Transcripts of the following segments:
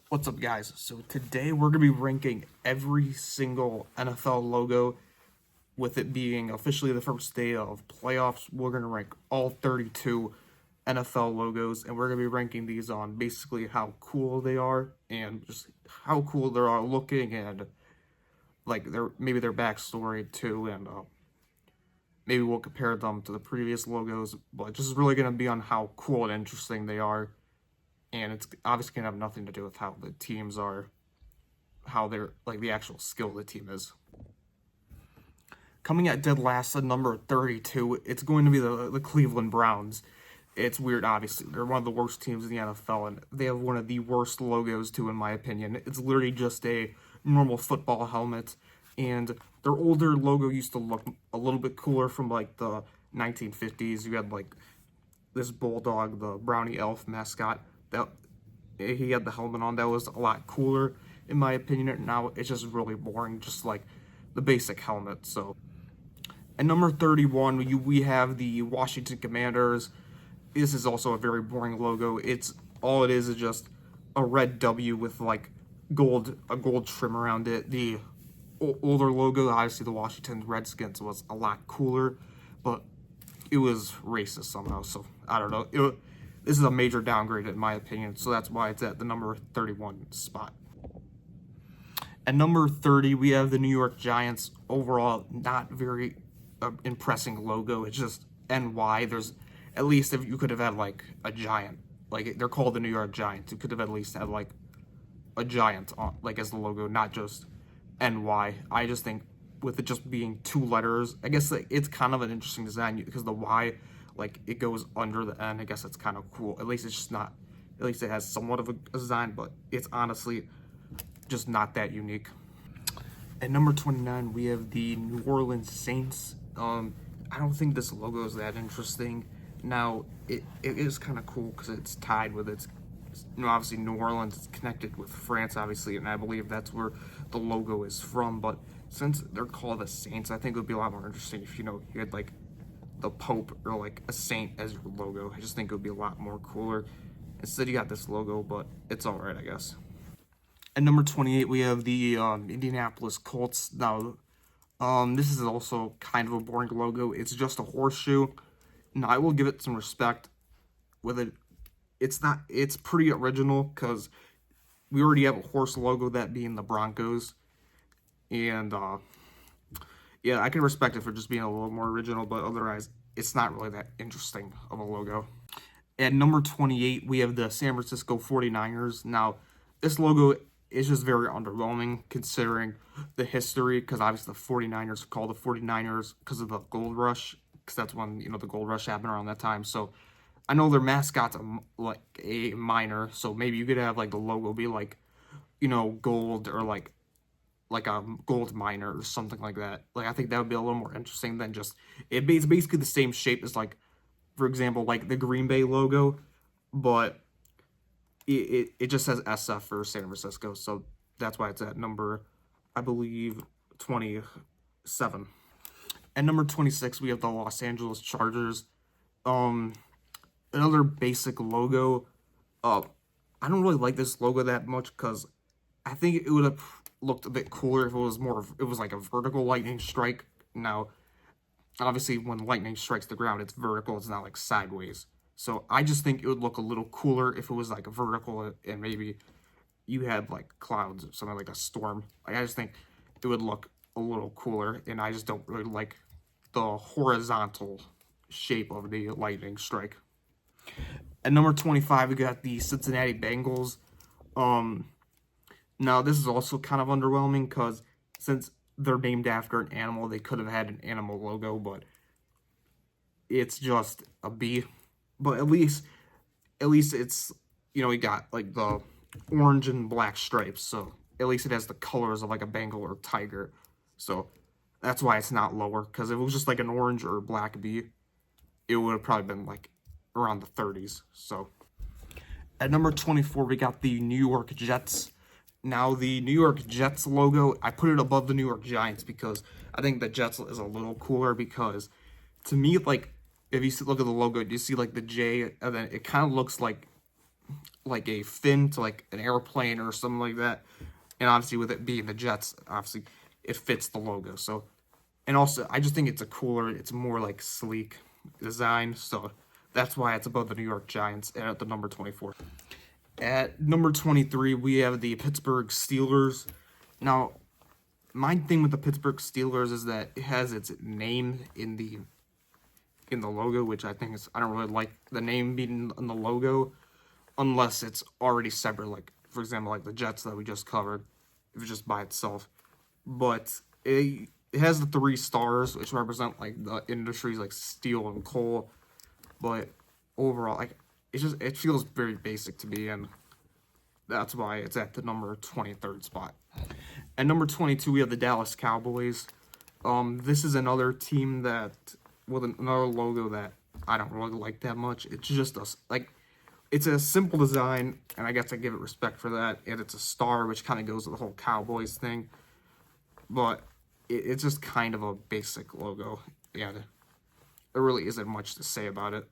What's up, guys? So today we're gonna be ranking every single NFL logo. With it being officially the first day of playoffs, we're gonna rank all 32 NFL logos, and we're gonna be ranking these on basically how cool they are and just how cool they are looking, and like their backstory too, and maybe we'll compare them to the previous logos. But just really gonna be on how cool and interesting they are, and it's obviously gonna have nothing to do with how the teams are, how they're like the actual skill of the team is. Coming at dead last at number 32, it's going to be the Cleveland Browns. It's weird, obviously. They're one of the worst teams in the NFL, and they have one of the worst logos, too, in my opinion. It's literally just a normal football helmet, and their older logo used to look a little bit cooler from, like, the 1950s. You had, like, this bulldog, the Brownie Elf mascot, that he had the helmet on. That was a lot cooler, in my opinion. Now it's just really boring, just like the basic helmet, so... At number 31, we have the Washington Commanders. This is also a very boring logo. It's all it is just a red W with like a gold trim around it. The older logo, obviously the Washington Redskins, was a lot cooler, but it was racist somehow. So I don't know. This is a major downgrade in my opinion. So that's why it's at the number 31 spot. At number 30, we have the New York Giants. Overall, not very impressing logo. It's just NY. There's at least, if you could have had like a giant, like they're called the New York Giants, you could have at least had like a giant on, like as the logo, not just NY. I just think with it just being two letters, I guess like, it's kind of an interesting design because the Y, like it goes under the N. I guess it's kind of cool. At least it's just not. At least it has somewhat of a design, but it's honestly just not that unique. At number 29, we have the New Orleans Saints. I don't think this logo is that interesting. Now, it is kind of cool because it's tied with its, obviously New Orleans is connected with France, obviously, and I believe that's where the logo is from. But since they're called the Saints, I think it would be a lot more interesting if, you had like the Pope or like a saint as your logo. I just think it would be a lot more cooler. Instead, you got this logo, but it's all right, I guess. At number 28, we have the Indianapolis Colts. Now, this is also kind of a boring logo. It's just a horseshoe. Now, I will give it some respect with it. It's pretty original because we already have a horse logo, that being the Broncos. And, yeah, I can respect it for just being a little more original, but otherwise, it's not really that interesting of a logo. At number 28, we have the San Francisco 49ers. Now, this logo is just very underwhelming considering the history, because obviously the 49ers are called the 49ers because of the gold rush, because that's when, the gold rush happened around that time. So I know their mascot's like a miner, so maybe you could have like the logo be like, gold, or like a gold miner or something like that. Like I think that would be a little more interesting than just it's basically the same shape as, like, for example, like the Green Bay logo, but it just says SF for San Francisco, so that's why it's at number, I believe, 27. At number 26, we have the Los Angeles Chargers. Another basic logo. I don't really like this logo that much because I think it would have looked a bit cooler if it was like a vertical lightning strike. Now, obviously, when lightning strikes the ground, it's vertical. It's not like sideways. So I just think it would look a little cooler if it was like a vertical and maybe you had like clouds or something, like a storm. Like I just think it would look a little cooler, and I just don't really like the horizontal shape of the lightning strike. At number 25, we got the Cincinnati Bengals. Now this is also kind of underwhelming because since they're named after an animal, they could have had an animal logo, but it's just a bee. But at least it's, we got like the orange and black stripes, so at least it has the colors of like a Bengal or tiger. So that's why it's not lower, because if it was just like an orange or black bee, it would have probably been like around the 30s. So at number 24, we got the New York Jets. Now, the New York Jets logo, I put it above the New York Giants because I think the Jets is a little cooler, because to me, like, if you look at the logo, do you see like the J, and then it kind of looks like like a fin to like an airplane or something like that. And obviously with it being the Jets, obviously it fits the logo. So, and also I just think it's more like sleek design. So that's why it's above the New York Giants and at the number 24. At number 23, we have the Pittsburgh Steelers. Now, my thing with the Pittsburgh Steelers is that it has its name in the logo, which I think is, I don't really like the name being in the logo unless it's already separate, like for example like the Jets that we just covered, if it's just by itself. But it has the 3 stars, which represent like the industries like steel and coal. But overall, like it feels very basic to me, and that's why it's at the number 23rd spot. At number 22, we have the Dallas Cowboys. This is another team that with another logo that I don't really like that much. It's just it's a simple design, and I guess I give it respect for that. And it's a star, which kind of goes with the whole Cowboys thing. But it's just kind of a basic logo, and there really isn't much to say about it.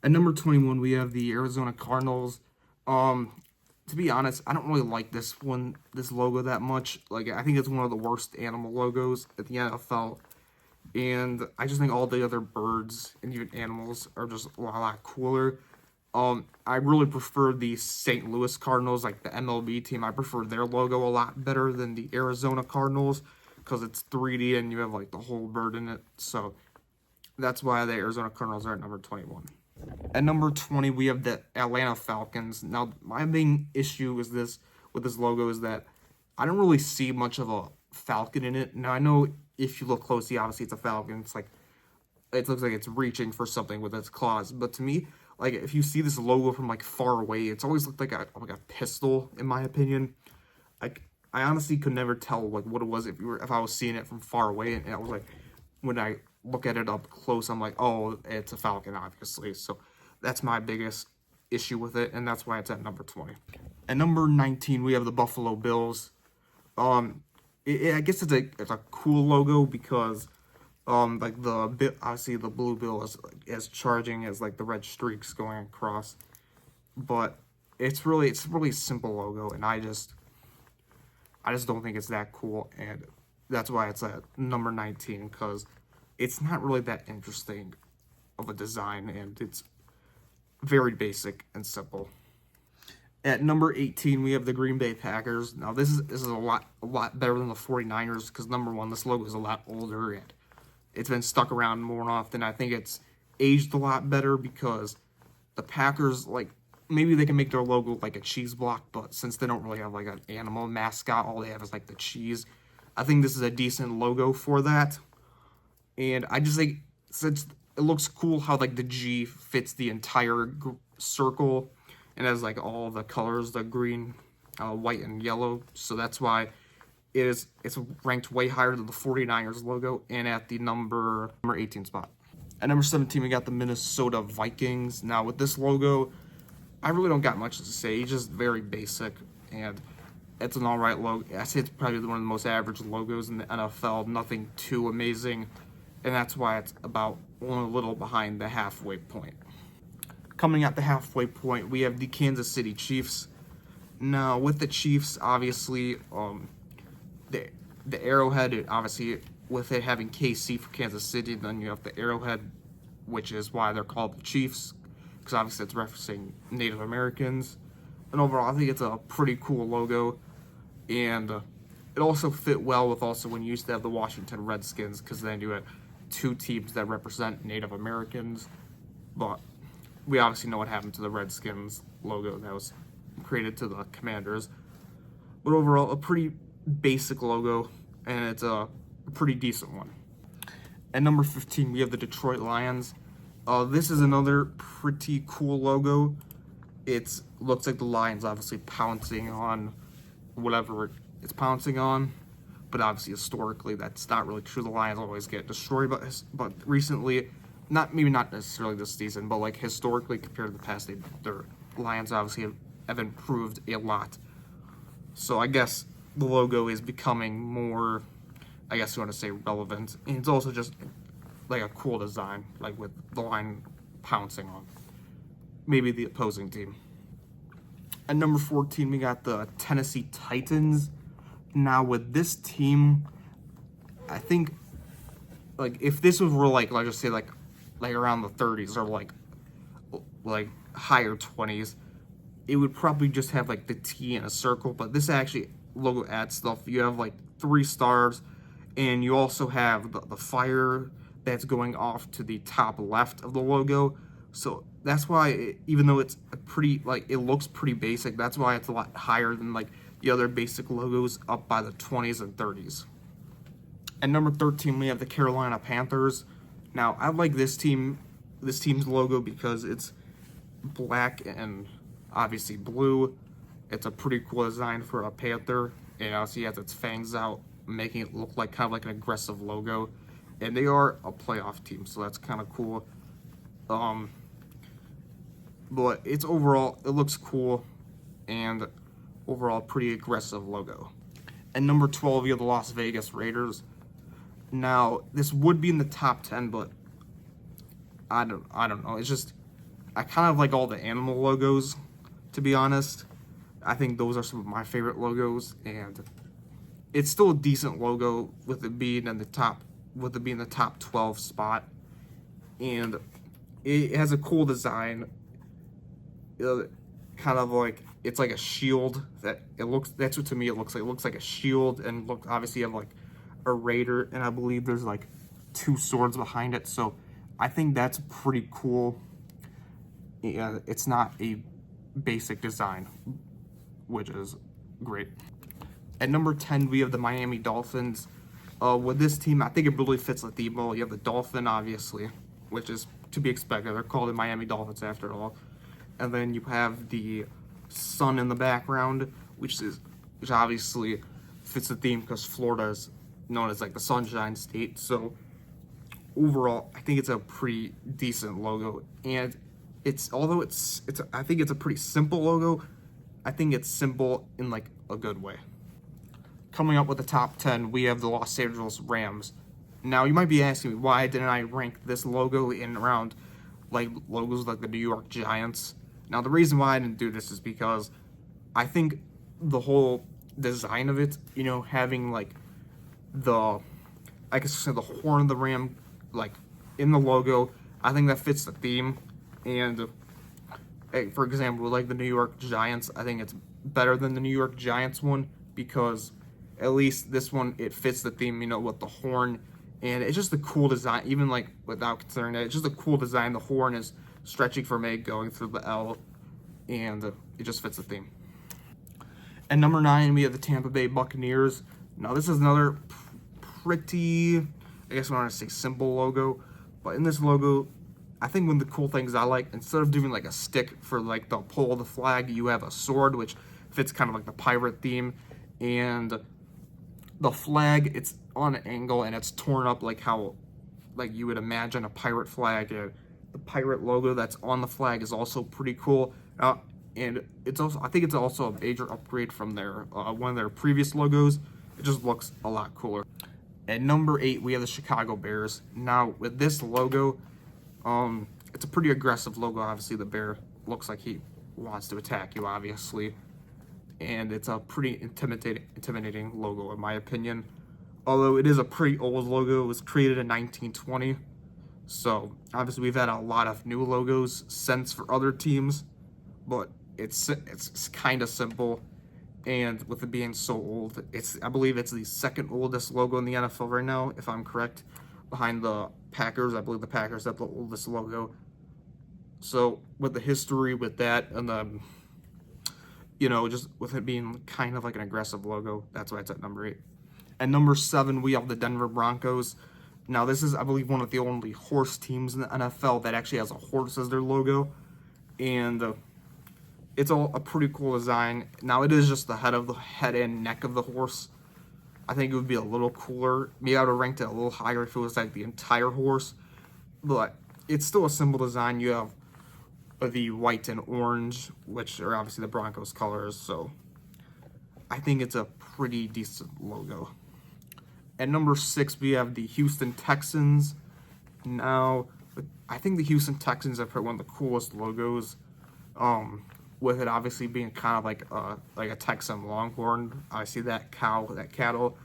At number 21, we have the Arizona Cardinals. To be honest, I don't really like this logo that much. Like, I think it's one of the worst animal logos at the NFL. And I just think all the other birds and even animals are just a lot cooler. I really prefer the St. Louis Cardinals, like the MLB team. I prefer their logo a lot better than the Arizona Cardinals because it's 3D and you have like the whole bird in it. So that's why the Arizona Cardinals are at number 21. At number 20, we have the Atlanta Falcons. Now, my main issue with this logo is that I don't really see much of a falcon in it. Now, I know if you look closely, obviously it's a falcon. It looks like it's reaching for something with its claws. But to me, like if you see this logo from like far away, it's always looked like a pistol, in my opinion. Like I honestly could never tell like what it was if I was seeing it from far away, and I was like, when I look at it up close, I'm like, oh, it's a falcon, obviously. So that's my biggest issue with it, and that's why it's at number 20. At number 19, we have the Buffalo Bills. I guess it's a cool logo because like obviously the blue bill is as charging as like the red streaks going across, but it's really a simple logo, and I just don't think it's that cool, and that's why it's at number 19 because it's not really that interesting of a design, and it's very basic and simple. At number 18, we have the Green Bay Packers. Now, this is a lot better than the 49ers because, number one, this logo is a lot older and it's been stuck around more often. I think it's aged a lot better because the Packers, like, maybe they can make their logo like a cheese block, but since they don't really have like an animal mascot, all they have is like the cheese. I think this is a decent logo for that. And I just think since it looks cool how like the G fits the entire circle and has like all the colors, the green, white, and yellow. So that's why it's ranked way higher than the 49ers logo and at the number 18 spot. At number 17, we got the Minnesota Vikings. Now with this logo, I really don't got much to say. It's just very basic, and it's an alright logo. I say it's probably one of the most average logos in the NFL. Nothing too amazing, and that's why it's about a little behind the halfway point. Coming at the halfway point, we have the Kansas City Chiefs. Now, with the Chiefs, obviously, the arrowhead, obviously, with it having KC for Kansas City, then you have the arrowhead, which is why they're called the Chiefs, because obviously it's referencing Native Americans. And overall, I think it's a pretty cool logo, and it also fit well with also when you used to have the Washington Redskins, because then you had 2 teams that represent Native Americans. But we obviously know what happened to the Redskins logo that was created to the Commanders. But overall, a pretty basic logo, and it's a pretty decent one. At number 15, we have the Detroit Lions. This is another pretty cool logo. It looks like the Lions obviously pouncing on whatever it's pouncing on, but obviously historically that's not really true. The Lions always get destroyed, but recently, maybe not necessarily this season, but like historically compared to the past, their Lions obviously have improved a lot. So I guess the logo is becoming more, I guess you want to say, relevant, and it's also just like a cool design, like with the line pouncing on maybe the opposing team. At number 14, we got the Tennessee Titans. Now, with this team, I think, like, if this was, were, like, let's just say, like around the 30s or, like higher 20s, it would probably just have, like, the T in a circle. But this actually logo adds stuff. You have, like, 3 stars, and you also have the fire that's going off to the top left of the logo. So that's why, even though it's a pretty, like, it looks pretty basic, that's why it's a lot higher than, like, the other basic logos up by the 20s and 30s. At number 13, we have the Carolina Panthers. Now, I like this team's logo because it's black and obviously blue. It's a pretty cool design for a panther. It also has its fangs out, making it look like kind of like an aggressive logo. And they are a playoff team, so that's kind of cool. But it's overall, it looks cool, and overall pretty aggressive logo. And number 12, you have the Las Vegas Raiders. Now, this would be in the top 10, but I don't know. It's just, I kind of like all the animal logos, to be honest. I think those are some of my favorite logos, and it's still a decent logo with it being in the top 12 spot, and it has a cool design. Kind of like, it's like a shield that it looks. That's what to me it looks like. It looks like a shield, and look, obviously you have like a raider, and I believe there's like 2 swords behind it. So I think that's pretty cool. Yeah, it's not a basic design, which is great. At number 10, we have the Miami Dolphins. With this team, I think it really fits the theme well. You have the dolphin, obviously, which is to be expected. They're called the Miami Dolphins after all. And then you have the sun in the background, which obviously fits the theme because Florida is known as like the Sunshine State. So overall, I think it's a pretty decent logo, and although I think it's a pretty simple logo. I think it's simple in like a good way. Coming up with the top 10, we have the Los Angeles Rams. Now, you might be asking me, why didn't I rank this logo in around like logos like the New York Giants? Now, the reason why I didn't do this is because I think the whole design of it, having like the horn of the ram like in the logo, I think that fits the theme. And for example, like the New York Giants, I think it's better than the New York Giants one because at least this one, it fits the theme, with the horn. And it's just a cool design, even like without considering that, it's just a cool design. The horn is stretching from A going through the L, and it just fits the theme. At number 9, we have the Tampa Bay Buccaneers. Now, this is another pretty, I guess I want to say simple logo, but in this logo, I think one of the cool things I like, instead of doing like a stick for like the pole of the flag, you have a sword, which fits kind of like the pirate theme, and the flag, it's on an angle and it's torn up like how like you would imagine a pirate flag. And the pirate logo that's on the flag is also pretty cool. And it's also, I think it's also a major upgrade from their one of their previous logos. It just looks a lot cooler. At number 8, we have the Chicago Bears. Now, with this logo, it's a pretty aggressive logo. Obviously, the bear looks like he wants to attack you, obviously. And it's a pretty intimidating logo, in my opinion. Although it is a pretty old logo. It was created in 1920. So, obviously, we've had a lot of new logos since for other teams. But it's kind of simple. And with it being so old, I believe it's the second oldest logo in the NFL right now, if I'm correct. Behind the Packers. I believe the Packers have the oldest logo. So, with the history with that, and the just with it being kind of like an aggressive logo, that's why it's at number 8. At number 7, we have the Denver Broncos. Now, this is, I believe, one of the only horse teams in the NFL that actually has a horse as their logo. And it's all a pretty cool design. Now, it is just the head and neck of the horse. I think it would be a little cooler. Maybe I would have ranked it a little higher if it was like the entire horse. But it's still a simple design. You have the white and orange, which are obviously the Broncos colors, so I think it's a pretty decent logo. At number 6, we have the Houston Texans. Now, I think the Houston Texans have one of the coolest logos. with it obviously being kind of like a Texan Longhorn. I see that cattle,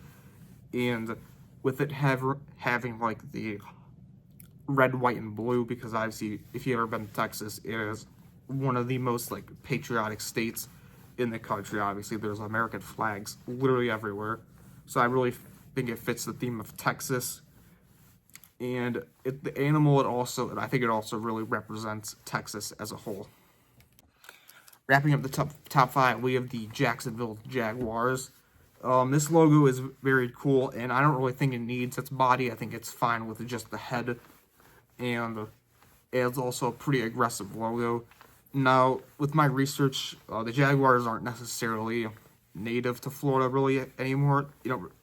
and with it having like the red, white, and blue, because obviously if you've ever been to Texas, it is one of the most like patriotic states in the country. Obviously, there's American flags literally everywhere, so I really think it fits the theme of Texas. And the animal, I think it also really represents Texas as a whole. Wrapping up the top five, we have the Jacksonville Jaguars. This logo is very cool, and I don't really think it needs its body. I think it's fine with just the head, and it's also a pretty aggressive logo. Now, with my research, the Jaguars aren't necessarily native to Florida really anymore.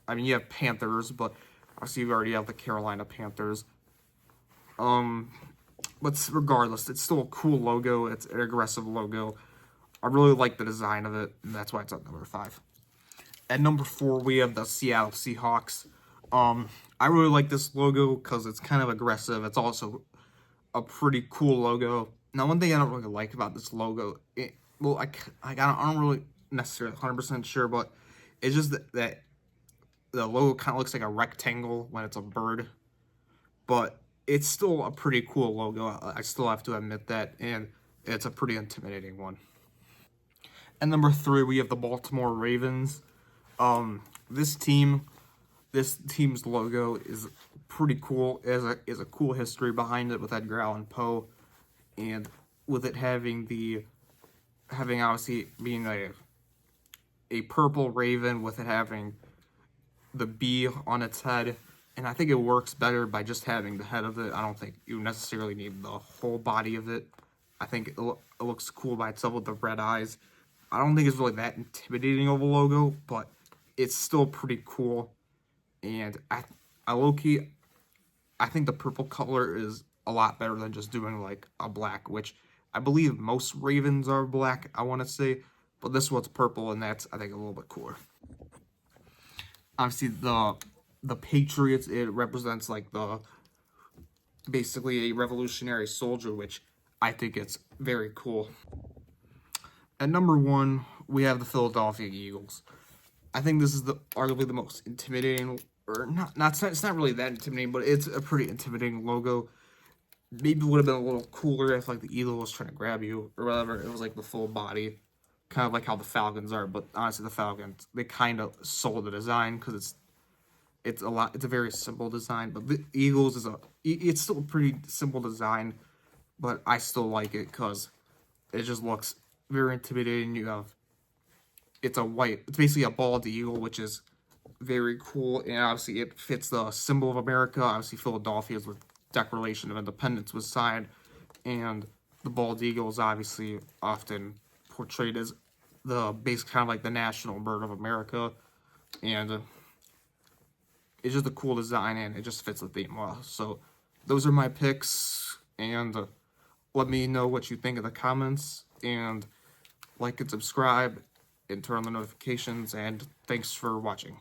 I mean, you have Panthers, but obviously you already have the Carolina Panthers. But regardless, it's still a cool logo. It's an aggressive logo. I really like the design of it, and that's why it's at number 5. At number 4, we have the Seattle Seahawks. I really like this logo because it's kind of aggressive. It's also a pretty cool logo. Now, one thing I don't really like about this logo, I don't really necessarily 100% sure, but it's just that the logo kind of looks like a rectangle when it's a bird, but it's still a pretty cool logo. I still have to admit that, and it's a pretty intimidating one. And number 3, we have the Baltimore Ravens. Um, this team, this team's logo is pretty cool. It is a cool history behind it with Edgar Allan Poe, and with it having obviously being a purple raven, with it having the bee on its head, and I think it works better by just having the head of it. I don't think you necessarily need the whole body of it. I think it looks cool by itself with the red eyes. I don't think it's really that intimidating of a logo, but it's still pretty cool. And I low-key, I think the purple color is a lot better than just doing like a black, which I believe most ravens are black, I want to say. But this one's purple, and that's, I think, a little bit cooler. Obviously, the Patriots, it represents like basically a revolutionary soldier, which I think it's very cool. At number 1, we have the Philadelphia Eagles. I think this is arguably the most intimidating, or it's not really that intimidating, but it's a pretty intimidating logo. Maybe it would have been a little cooler if like the eagle was trying to grab you or whatever. It was like the full body, kind of like how the Falcons are. But honestly, the Falcons, they kind of sold the design because it's a very simple design. But the Eagles it's still a pretty simple design, but I still like it because it just looks very intimidating. It's basically a bald eagle, which is very cool, and obviously it fits the symbol of America. Obviously, Philadelphia's Declaration of Independence was signed, and the bald eagle is obviously often portrayed as the base, kind of like the national bird of America, and it's just a cool design, and it just fits the theme well. So those are my picks, and let me know what you think in the comments, and like and subscribe, and turn on the notifications, and thanks for watching.